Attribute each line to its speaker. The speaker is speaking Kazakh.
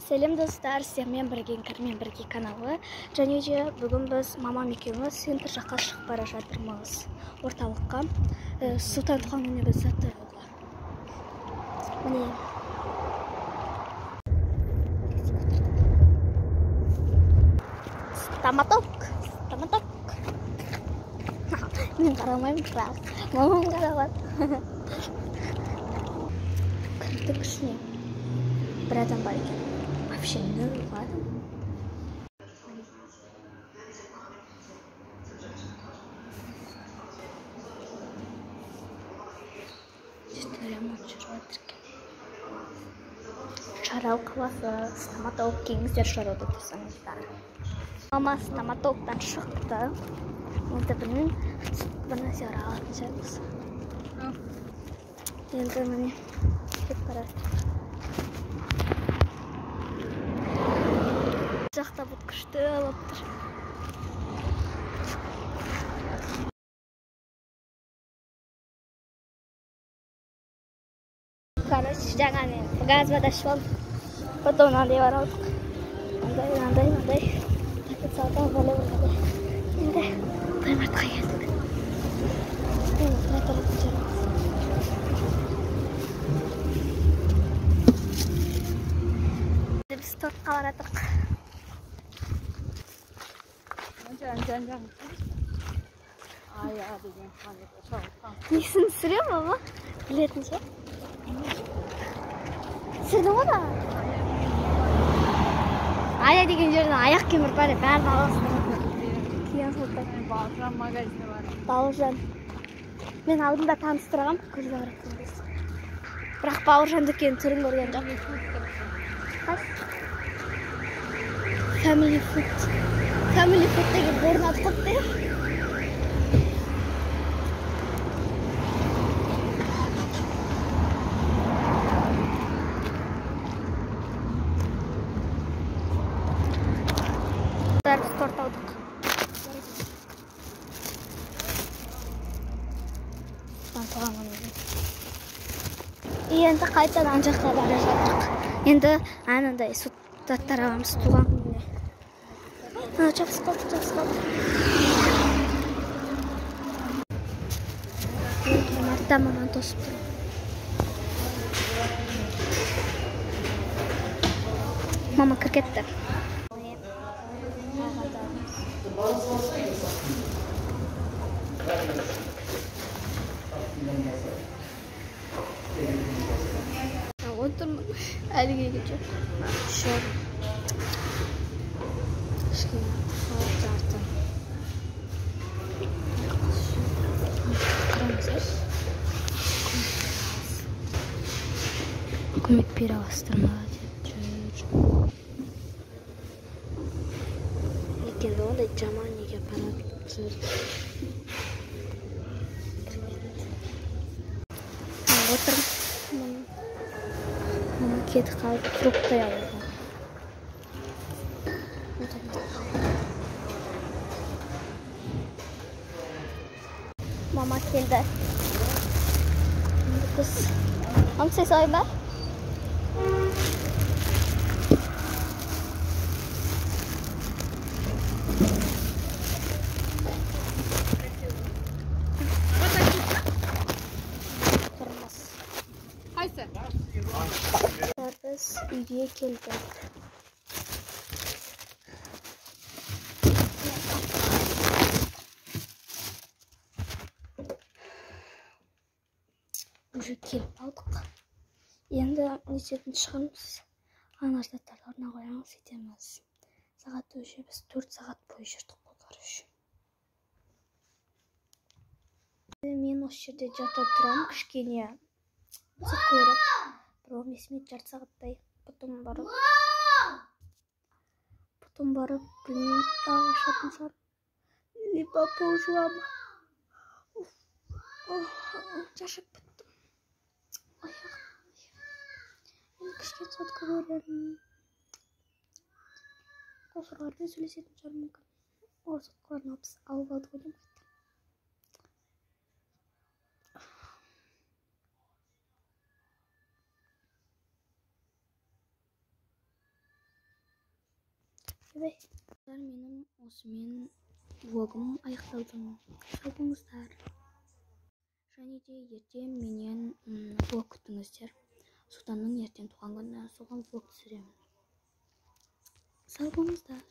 Speaker 1: Сәлем достар, сіздермен бірге каналы. Және де бүгін біз мамам екеуміз центр жаққа шығып бара жатырмыз. Орталыққа Сұлтан туған күніне біз заттар алуға. Міне. Стоматок. Мен қарамаймын, бірақ мамам қаралады. Кірдің ішіне бір адам бар екен. Вообще не ладно. Ремонт жүріп жатыр екен. Шарал қаласы стоматолог келіңіздер, шарауды тұрсаңыздар. Мама стоматологтан шықты. Енді білмеймін, бір нәрсе алатын шығармыз. Енді міне кетіп бара жатыр. Жақта бұл күшті алып тұр. Короче, жаңа мен газ водашып алдық. Потом мынандай бар алдық. Мынандай. Пакет салдық, волейбол. Енді Баймартқа келдік. Біз тортқа баратық.
Speaker 2: Жан. Ая деген қанет шауқан.
Speaker 1: Несін түсірем, мама? Білетін ше? Түсірдің ғой да? Ая деген жерден аяқ кемір бар, бәрін аласың. Кейін солтай.
Speaker 2: Бауыржан магазині бар.
Speaker 1: Бауыржан. Мен алдында таныстырғам, көзге баратын біз. Бірақ Бауыржан дүкен түрін көрген жоқ. Family food. Family food деген орнат қыпты. Біз торт алдық. Енді қайтадан жаққа бара жаттық. Енді анандай заттар аламыз туған күніне. Жабыс қалды. Артта маман тосып тұр. Мама кіркетті. Отырмын, әліге кетіп. Шор. Кішкене қалып жарты. Қараңыздар. Көмек бере аласыздар деп жүр. Екенде ондай жаман неге апарады жүр. Отырмын. Мама кетіп қалып фрукты алуға. Мама келді. Біз амсай салайын ба? Тұрмыз.
Speaker 2: Қайсы?
Speaker 1: Біз үйге келдік. Уже келіп алдық. Енді несетін шығармыз. Ана заттарды орнына қоямыз, етеміз. Сағат өше біз 4 сағат бойы жүрдік болар үшін. Мен осы жерде жата тұрам, кішкене сүт көріп. Бір 15 минут, жарты сағаттай. Потом барып, білмеймін, тағы шатын шығар. Либо полжылам. Жашып біттім. Енді кішкене сотқа көрерім. Қосырғармен сөйлесетін шығар мүмкін. Ол соткаларын алып алды қойдым. Менің осымен влогым аяқталды. Сау болыңыздар. Және де ертең менен влог күтіңіздер. Сұлтанның ертең туған күні, соған влог түсіремін. Сау болыңыздар.